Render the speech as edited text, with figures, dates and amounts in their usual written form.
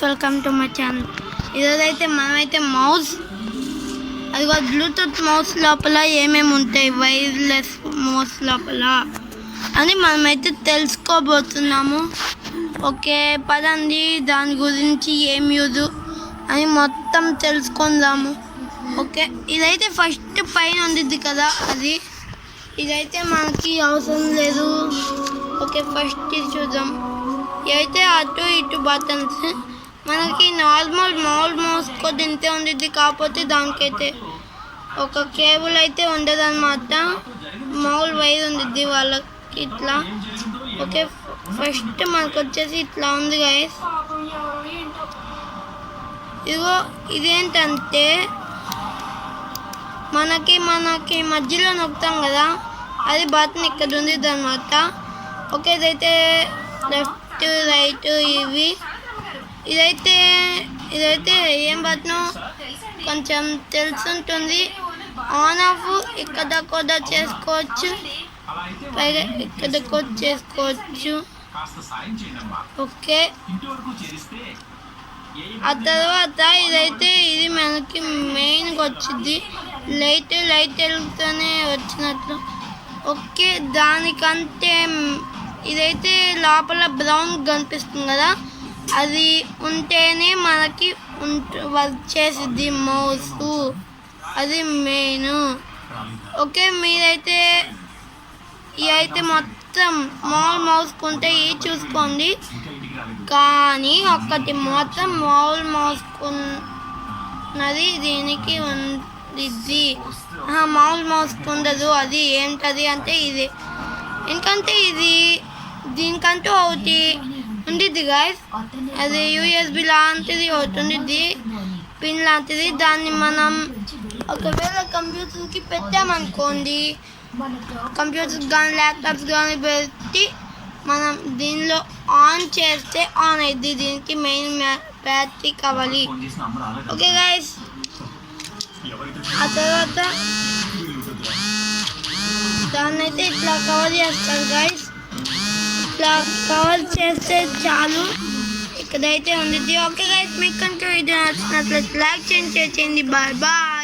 Welcome to my channel. ఈరోజైతే మనమైతే mouse, అది బ్లూటూత్ మౌస్ లోపల ఏమేమి ఉంటాయి, వైర్లెస్ మౌస్ లోపల అని మనమైతే తెలుసుకోబోతున్నాము. ఓకే పదండి, దాని గురించి ఏం యూజ్ అని మొత్తం తెలుసుకుందాము. ఓకే, ఇదైతే ఫస్ట్ పైన ఉంది కదా, ఇదైతే మనకి అవసరం లేదు. ఓకే ఫస్ట్ ఇది చూద్దాం. ఇదైతే అటు ఇటు బటన్స్ మనకి నార్మల్ మౌస్ కొద్ది ఇంతే ఉంది, కాకపోతే దానికైతే ఒక కేబుల్ అయితే ఉండదు అన్నమాట. మౌల్ వైర్ ఉంది వాళ్ళకి ఇట్లా. ఓకే ఫస్ట్ మనకు వచ్చేసి ఇట్లా ఉంది గైస్. ఇదిగో ఇదేంటంటే మనకి మధ్యలో నొక్కుతాం కదా, అది బటన్ ఇక్కడ ఉంది అన్నమాట. ఓకే ఇదైతే లెఫ్ట్ రైట్ ఇవి. ఇదైతే ఏం బటన్ కొంచెం తెలుసుంటుంది. ఆన్ ఆఫ్ ఇక్కడ కూడా చేసుకోవచ్చు, పైగా ఇక్కడ కూడా చేసుకోవచ్చు. ఓకే ఆ తర్వాత ఇది మనకి మెయిన్గా వచ్చింది. లైట్ వెలుగుతూనే వచ్చినట్లు. ఓకే దానికంటే ఇదైతే లోపల బ్రౌన్ కనిపిస్తుంది కదా, అది ఉంటేనే మనకి వర్క్ చేసిద్ది మౌస్, అది మెయిన్. ఓకే ఇదైతే మొత్తం మామూలు మౌస్ ఉంటే చూసుకోండి, కానీ ఒక్కటి మొత్తం మామూలు మౌస్ ఉన్నది దీనికి ఉంది, మామూలు మౌస్ ఉండదు. అది ఏంటది అంటే ఇది, ఎందుకంటే దీనికంటూ ఒకటి ఉండిద్ది గాయస్. అది యూఎస్బి లాంటిది ఒకటి ఉండిద్ది, పిన్ లాంటిది. దాన్ని మనం ఒకవేళ కంప్యూటర్కి పెట్టామనుకోండి, కంప్యూటర్స్ కానీ ల్యాప్టాప్స్ కానీ పెట్టి మనం దీనిలో ఆన్ చేస్తే ఆన్ అయింది. దీనికి మెయిన్ బ్యాటరీ కావాలి. ఓకే గాయస్, ఆ తర్వాత దాన్ని అయితే ఇట్లా కవర్ చేస్తారు గాయస్. ఇట్లా కవర్ చేస్తే చాలు, ఇక్కడైతే ఉంది. ఓకే గైస్, మీకు కనుక వీడియో నచ్చినట్లయితే లైక్ చేయండి, బాయ్ బాయ్.